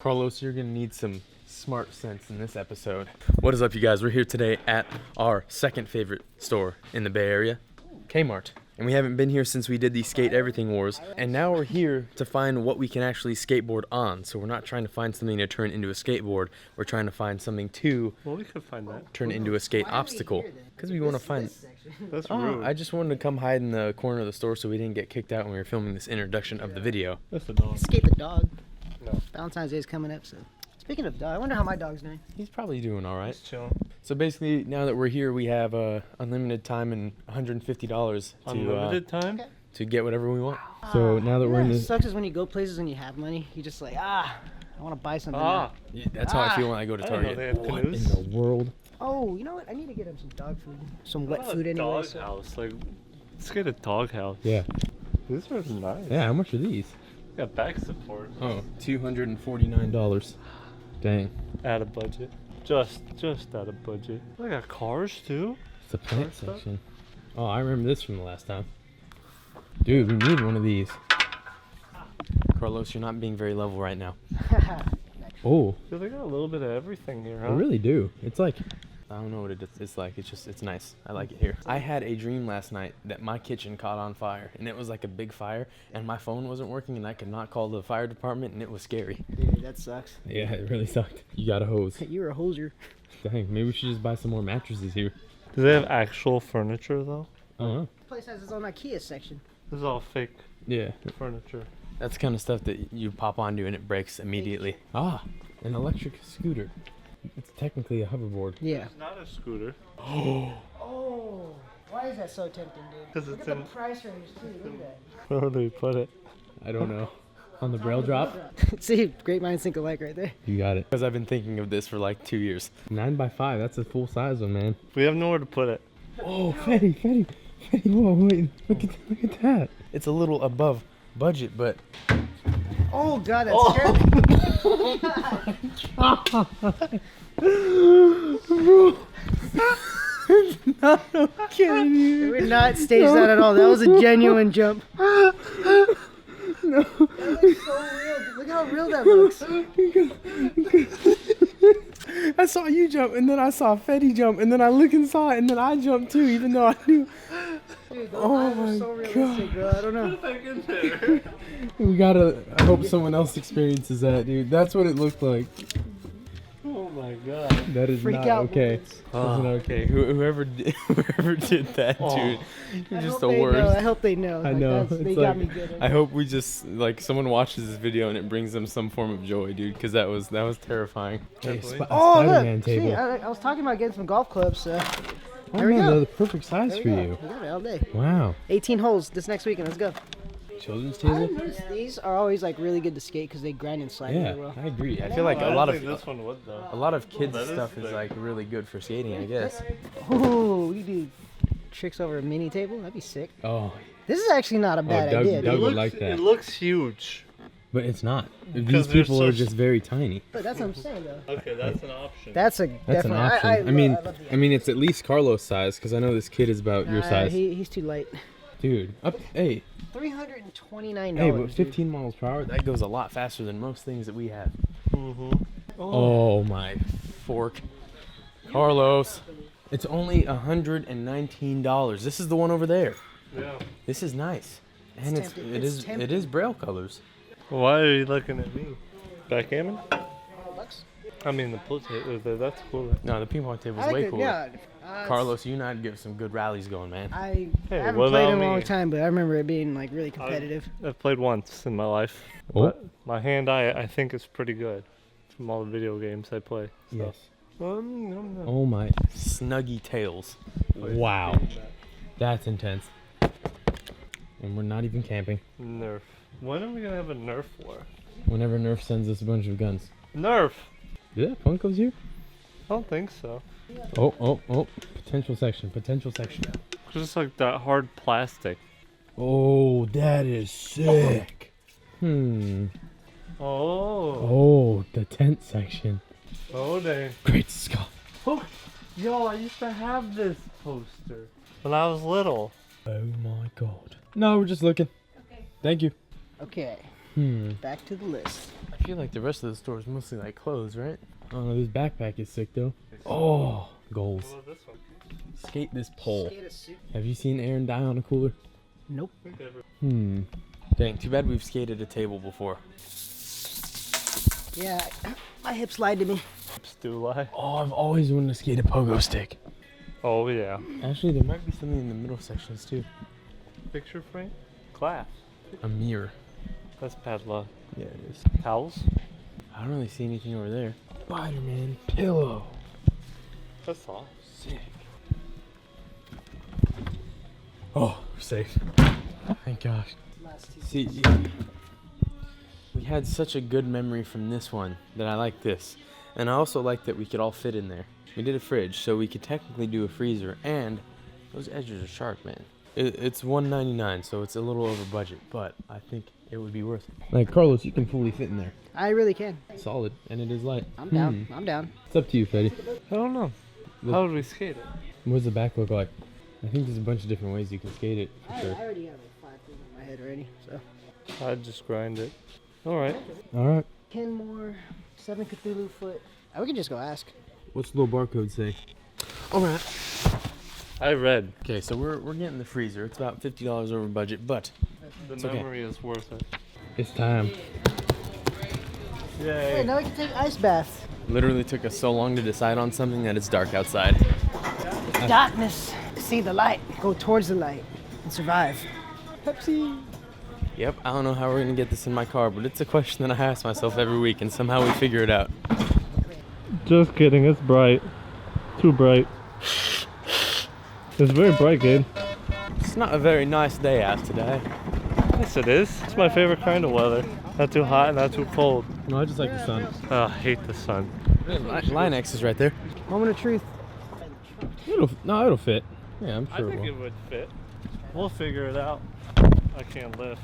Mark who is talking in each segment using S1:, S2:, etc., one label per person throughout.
S1: Carlos, you're gonna need some smart sense in this episode. What is up, you guys? We're here today at our second favorite store in the Bay Area, Kmart. And we haven't been here since we did the Skate Everything Wars. And now we're here to find what we can actually skateboard on. So we're not trying to find something to turn into a skateboard. We're trying to find something to
S2: we could find that.
S1: Turn into a skate obstacle. Because we want to find...
S2: That's rude.
S1: I just wanted to come hide in the corner of the store so we didn't get kicked out when we were filming this introduction of the video.
S2: That's a dog.
S3: Skate the dog.
S2: No.
S3: Valentine's Day is coming up, so. Speaking of dog, I wonder how my dog's doing.
S1: He's probably doing all right.
S2: He's chilling.
S1: So basically, now that we're here, we have unlimited time and $150
S2: Unlimited time?
S1: to get whatever we want. So now that we're in
S3: It
S1: this...
S3: sucks is when you go places and you have money, you just like, I want to buy something. now.
S1: Yeah, that's how I feel when I go to
S2: I didn't know
S1: Target.
S2: they had
S1: What
S2: canoes.
S1: in the world?
S3: Oh, you know what? I need to get him some dog food. Some wet food anyway.
S2: Dog
S3: So.
S2: house. Like, let's get a dog house.
S1: Yeah.
S2: These are nice.
S1: Yeah, how much are these?
S2: Got back support.
S1: Oh, $249. Dang.
S2: Out of budget. Just out of budget. They got cars too.
S1: It's the plant
S2: Car stuff?
S1: section. Oh, I remember this from the last time. Dude, we need one of these. Carlos, you're not being very level right now. Oh,
S2: Dude, they got a little bit of everything here,
S1: I
S2: huh?
S1: really do. It's like, I don't know what it's like. It's nice. I like it here. I had a dream last night that my kitchen caught on fire, and it was like a big fire, and my phone wasn't working, and I could not call the fire department, and it was scary.
S3: Dude, that sucks.
S1: Yeah, it really sucked. You got a hose.
S3: You're a hoser.
S1: Dang, maybe we should just buy some more mattresses here.
S2: Do they have actual furniture though?
S1: I don't know.
S3: This place has its own IKEA section.
S2: This is all fake
S1: Yeah,
S2: furniture.
S1: that's the kind of stuff that you pop onto and it breaks immediately. Ah, an electric scooter. It's technically a hoverboard.
S3: Yeah.
S2: It's not a scooter.
S3: Oh, why is that so tempting, dude?
S2: 'Cause
S3: Look
S2: it's
S3: at
S2: in-
S3: the price range, too. Look at that.
S2: Where do we put it?
S1: I don't know. On the Braille drop?
S3: See, great minds think alike right there.
S1: You got it. Because I've been thinking of this for like 2 years. 9x5, that's a full size one, man.
S2: We have nowhere to put it.
S1: Oh, Fetty, whoa, wait, look at that. It's a little above budget, but
S3: Oh, God, that's scary.
S1: not kidding you.
S3: We would not stage that at all. That was a genuine jump.
S1: No.
S3: That looks so real. Look how real that looks.
S1: I saw you jump, and then I saw Fetty jump, and then I look and saw it, and then I jumped too, even though I knew.
S3: Dude, those
S1: Oh
S3: eyes
S1: my
S3: are so realistic, bro. I don't know.
S1: We gotta, I hope someone else experiences that, dude. That's what it looked like.
S2: Oh my god.
S1: That is
S3: Freak
S1: not
S3: out
S1: okay.
S3: moments.
S1: That's not okay. Whoever did that, dude, you're
S3: I
S1: just
S3: hope
S1: the
S3: they
S1: worst.
S3: know. I hope they know.
S1: I
S3: Like,
S1: know.
S3: They
S1: It's
S3: got
S1: like,
S3: me good.
S1: I hope we just like someone watches this video and it brings them some form of joy, dude, because that was terrifying. Hey,
S2: Definitely.
S3: Oh,
S1: Spider-Man
S3: look.
S1: table.
S3: See, I was talking about getting some golf clubs.
S1: Oh
S3: there we
S1: no,
S3: go.
S1: they're the perfect size
S3: There
S1: for
S3: we go.
S1: you.
S3: We got it all day.
S1: Wow.
S3: 18 holes this next weekend. Let's go.
S1: Children's
S3: I
S1: table.
S3: noticed these are always like really good to skate because they grind and slide
S1: Yeah,
S3: really well.
S1: I agree. I feel like
S2: I
S1: a lot
S2: don't
S1: of
S2: think this one would though.
S1: a lot of kids
S2: that is
S1: stuff is
S2: thick.
S1: like really good for skating, I guess.
S3: Oh, we do tricks over a mini table. That'd be sick.
S1: Oh,
S3: This is actually not a bad
S1: Doug-
S3: idea.
S1: Doug
S3: dude.
S1: would like that.
S2: It looks huge.
S1: but it's not. These
S2: Because they're
S1: people
S2: so
S1: are just very tiny.
S3: But that's what I'm saying, though.
S2: Okay, that's an option.
S3: That's a
S1: That's an
S3: definitely.
S1: option. I mean, it's at least Carlos' size because I know this kid is about your size,
S3: He's too light.
S1: dude. Hey,
S3: $329.
S1: hey, but
S3: dude.
S1: 15 miles per hour, that goes a lot faster than most things that we have.
S2: Mm-hmm.
S1: Oh my fork, Carlos! It's only $119. This is the one over there.
S2: Yeah.
S1: This is nice, and
S3: It's tempting.
S1: it
S3: It's
S1: is
S3: tempting.
S1: Braille colors.
S2: Why are you looking at me? Backgammon?
S3: Bucks?
S2: I mean, the pool table, that's cooler.
S1: No, the ping pong table is
S3: I
S1: way
S3: like it,
S1: cooler.
S3: yeah.
S1: Carlos, you and I'd get some good rallies going, man.
S3: I
S2: Hey,
S3: haven't
S2: what
S3: played
S2: about
S3: in a long
S2: me?
S3: time, but I remember it being like really competitive.
S2: I've played once in my life.
S1: Oh.
S2: But my hand-eye, I think, is pretty good from all the video games I play. So.
S1: Yes.
S2: No.
S1: Oh my snuggy tails. Wow. That's intense. And we're not even camping.
S2: Nerf. When are we gonna have a Nerf war?
S1: Whenever Nerf sends us a bunch of guns.
S2: Nerf!
S1: Did that Funko's here?
S2: I don't think so.
S1: Oh. Potential section.
S2: Just like that hard plastic.
S1: Oh, that is sick.
S2: Oh.
S1: Oh, the tent section.
S2: Oh, dang.
S1: Great Scott.
S2: Oh, yo, I used to have this poster when I was little.
S1: Oh my god. No, we're just looking.
S3: Okay.
S1: Thank you.
S3: Okay.
S1: Hmm.
S3: Back to the list.
S1: I feel like the rest of the store is mostly like clothes, right? Oh no, this backpack is sick though. Oh, goals.
S2: What about this one?
S1: Skate this pole.
S3: Skate a suit.
S1: Have you seen Aaron die on a cooler?
S3: Nope.
S1: Dang, too bad we've skated a table before.
S3: Yeah, my hips lied to me.
S2: Do lie?
S1: Oh, I've always wanted to skate a pogo stick.
S2: Oh yeah.
S1: Actually, there might be something in the middle sections too.
S2: Picture frame? Glass.
S1: A mirror.
S2: That's bad luck.
S1: Yeah, it is.
S2: Towels?
S1: I don't really see anything over there. Spider-Man pillow.
S2: That's all.
S1: Sick. Oh, we're safe. Thank gosh.
S3: Last two.
S1: See, we had such a good memory from this one that I like this. And I also like that we could all fit in there. We did a fridge, so we could technically do a freezer, and those edges are sharp, man. It's $1.99, so it's a little over budget, but I think it would be worth it. Like, Carlos, you can fully fit in there.
S3: I really can.
S1: Solid, and it is light.
S3: I'm down. I'm down.
S1: It's up to you, Fetty.
S2: I don't know. How would we skate it?
S1: What does the back look like? I think there's a bunch of different ways you can skate it, for
S3: I
S1: sure.
S3: already have like 5 things in my head already, so.
S2: I'd just grind it. Alright.
S1: Alright.
S3: Kenmore, 7 Cthulhu foot. We can just go ask.
S1: What's the little barcode say? Alright.
S2: I read.
S1: Okay, so we're getting the freezer. It's about $50 over budget, but
S2: The
S1: It's okay.
S2: memory is worth it.
S1: it's time.
S3: Hey,
S2: Yay.
S3: now we can take ice baths.
S1: Literally took us so long to decide on something that it's dark outside.
S3: Darkness. See the light. Go towards the light and survive. Pepsi.
S1: Yep, I don't know how we're gonna get this in my car, but it's a question that I ask myself every week, and somehow we figure it out.
S2: Just kidding, it's bright. Too bright. It's very bright, Gabe.
S1: It's not a very nice day out today.
S2: Yes, it is. It's my favorite kind of weather. Not too hot, not too cold.
S1: No, I just like the sun.
S2: Oh, I hate the sun.
S1: Line X is right there.
S3: Moment of truth.
S1: It'll fit. Yeah, I'm
S2: I
S1: sure
S2: think
S1: it
S2: it
S1: will.
S2: would fit. We'll figure it out. I can't lift.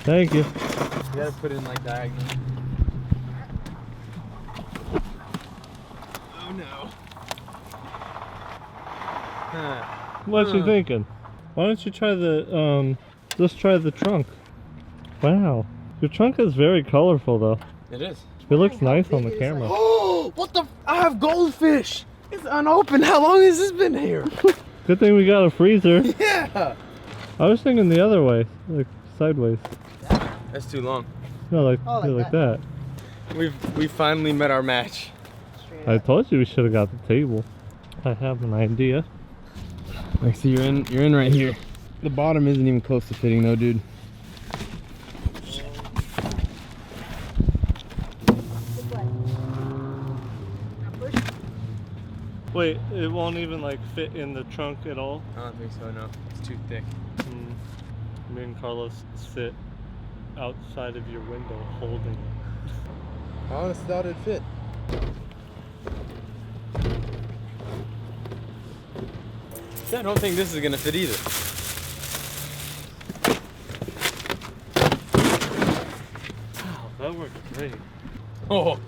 S2: Thank you.
S1: You gotta put in like diagonal. Oh no.
S2: What you thinking? Why don't you try the just try the trunk? Wow. Your trunk is very colorful though.
S1: It is.
S2: It looks nice on the camera.
S1: Oh, what the? I have goldfish. It's unopened. How long has this been here?
S2: Good thing we got a freezer.
S1: Yeah.
S2: I was thinking the other way, like sideways.
S1: That's too long.
S2: No, like
S3: Oh,
S2: yeah,
S3: like
S2: like that.
S1: We've finally met our match.
S2: I told you we should have got the table. I have an idea.
S1: Like, see, you're in right here. The bottom isn't even close to fitting though, dude.
S2: Wait, it won't even like fit in the trunk at all?
S1: I don't think so, no. It's too thick.
S2: Me and Carlos sit outside of your window holding it.
S1: I honestly thought it'd fit. Yeah, I don't think this is gonna fit either.
S2: Wow, that worked great.
S1: Oh,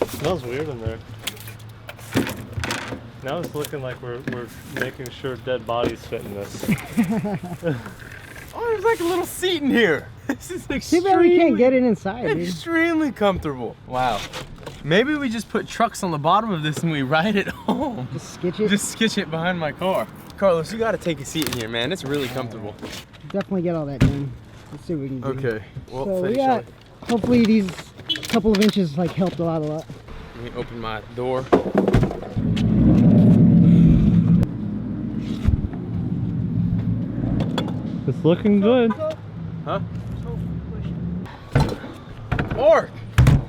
S2: Smells weird in there. Now it's looking like we're making sure dead bodies fit in this.
S1: there's like a little seat in here. This is
S3: Too
S1: extremely,
S3: bad we can't get it inside, dude.
S1: extremely comfortable. Wow. Maybe we just put trucks on the bottom of this and we ride it home.
S3: Just skitch it.
S1: Just skitch it behind my car. Carlos, you gotta take a seat in here, man. It's really comfortable.
S3: Definitely get all that done. Let's see what we can do.
S1: Okay. Well,
S3: So we
S1: finish
S3: got,
S1: on.
S3: hopefully these couple of inches like helped a lot.
S1: Let me open my door.
S2: It's looking good.
S1: Huh? Orc!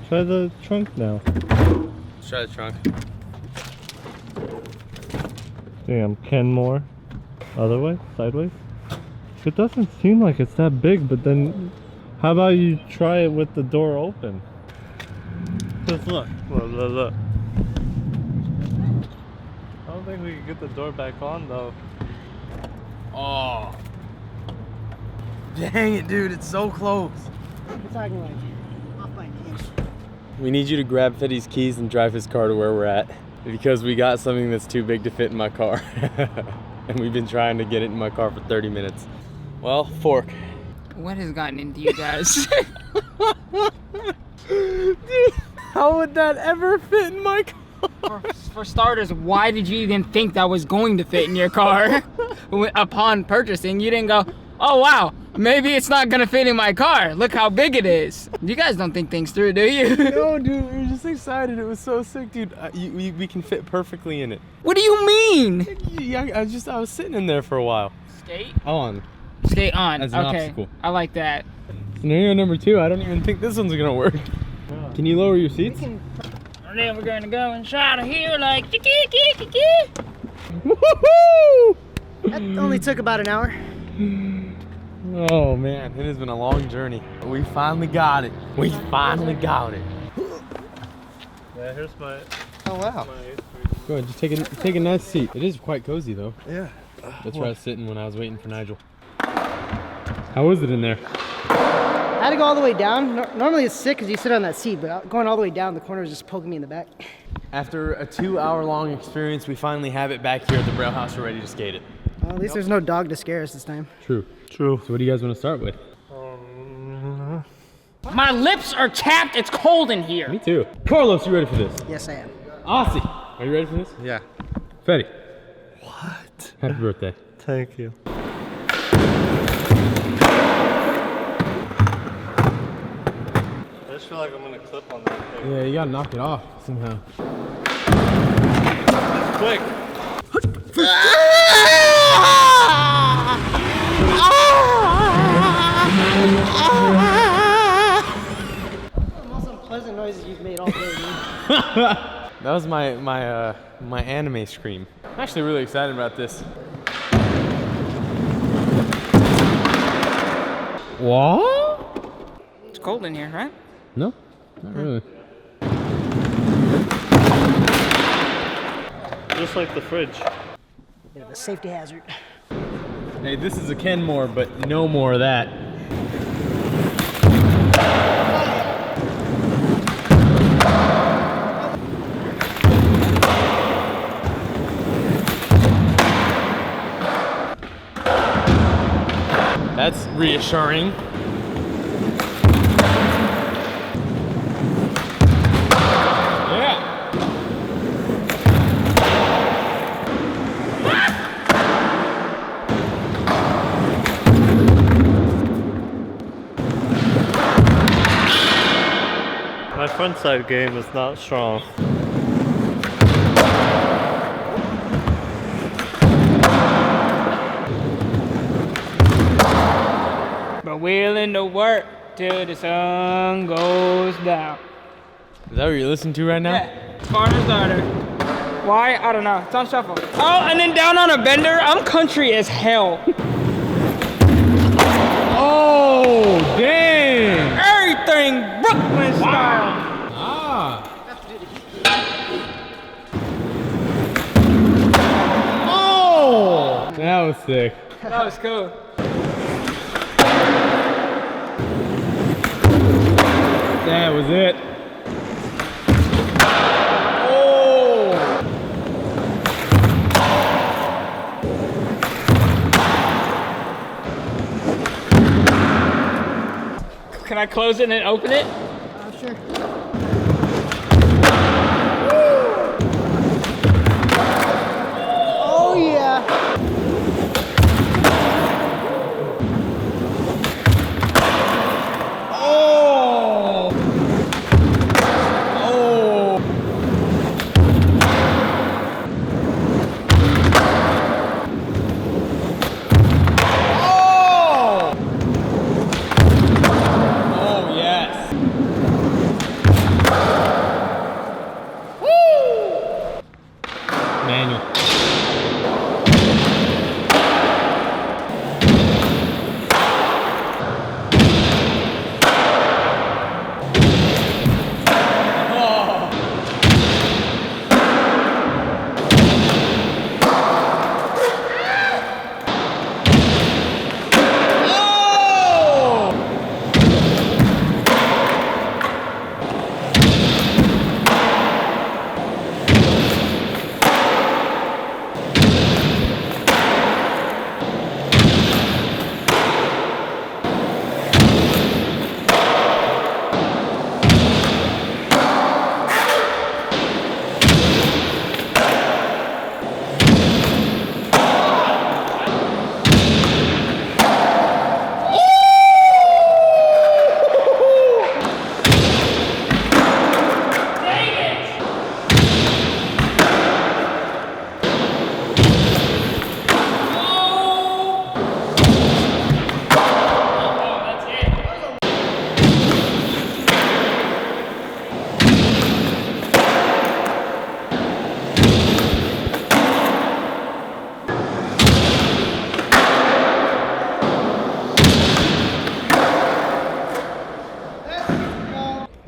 S2: Try the trunk now.
S1: Let's try the trunk.
S2: Damn, Kenmore. Other way? Sideways? It doesn't seem like it's that big, but then how about you try it with the door open? Just look. Look. I don't think we can get the door back on though.
S1: Oh. Dang it, dude. It's so close.
S3: We're talking like off by an inch.
S1: We need you to grab Fetty's keys and drive his car to where we're at. Because we got something that's too big to fit in my car. And we've been trying to get it in my car for 30 minutes. Well, fork.
S4: What has gotten into you guys?
S1: Dude, how would that ever fit in my car?
S4: For starters, why did you even think that was going to fit in your car? Upon purchasing, you didn't go, oh wow, maybe it's not gonna fit in my car. Look how big it is. You guys don't think things through, do you?
S1: No, dude, we were just excited. It was so sick, dude. We can fit perfectly in it.
S4: What do you mean?
S1: Yeah, I was sitting in there for a while.
S4: Skate?
S1: On.
S4: Skate on.
S1: As an
S4: okay.
S1: obstacle.
S4: I like that.
S1: Scenario number 2, I don't even think this one's gonna work. Can you lower your seats?
S4: And then we're gonna go inside of here like
S1: Woohoo!
S3: That only took about an hour.
S1: Oh man, it has been a long journey. We finally got it. We finally got it.
S2: Yeah, here's my.
S3: Oh wow.
S1: Go ahead, just take a nice seat. It is quite cozy though.
S2: Yeah.
S1: That's where I was sitting when I was waiting for Nigel. How was it in there?
S3: I had to go all the way down. Normally it's sick because you sit on that seat, but going all the way down, the corner was just poking me in the back.
S1: After a 2-hour-long experience, we finally have it back here at the Braille House. We're ready to skate it.
S3: Well, at least there's no dog to scare us this time.
S1: True.
S2: True.
S1: So what do you guys want to start with?
S4: My lips are chapped. It's cold in here.
S1: Me too. Carlos, you ready for this?
S3: Yes, I am.
S1: Aussie, are you ready for this?
S2: Yeah.
S1: Fetty,
S2: What?
S1: happy birthday.
S2: Thank you. I just feel like I'm gonna clip on that thing.
S1: Yeah, you gotta knock it off somehow.
S2: Quick!
S3: The most unpleasant noises you've made all day, dude.
S1: That was my anime scream. I'm actually really excited about this. What?
S4: It's cold in here, right?
S1: No, not really.
S2: Just like the fridge.
S3: Yeah, the safety hazard.
S1: Hey, this is a Kenmore, but no more of that. That's reassuring. Yeah.
S2: My front side game is not strong.
S4: But willing to work till the sun goes down.
S1: Is that what you're listening to right now?
S4: Yeah, Farmer's Daughter. Why? I don't know. It's on shuffle. Oh, and then down on a bender. I'm country as hell.
S1: Oh, dang!
S4: Everything Brooklyn style.
S1: Ah. Oh! That was sick.
S4: That was cool.
S1: That was it. Oh!
S4: Can I close it and open it?
S3: Sure. Oh yeah.
S1: Oh! Oh! Oh! Oh, yes.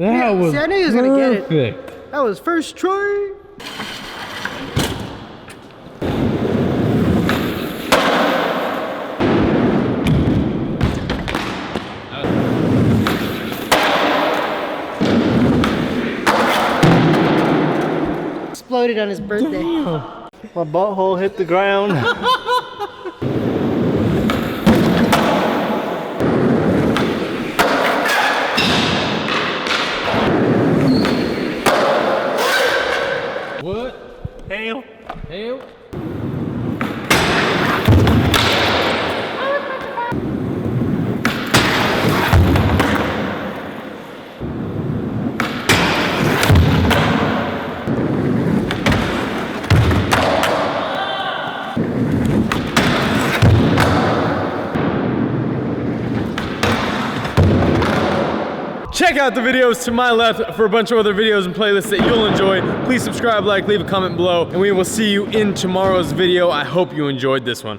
S2: That was
S3: see, I knew he was gonna get it.
S2: perfect.
S3: That was first try. Exploded on his birthday.
S2: My butthole hit the ground.
S1: What?
S2: Hail.
S1: Hail? Check out the videos to my left for a bunch of other videos and playlists that you'll enjoy. Please subscribe, like, leave a comment below, and we will see you in tomorrow's video. I hope you enjoyed this one.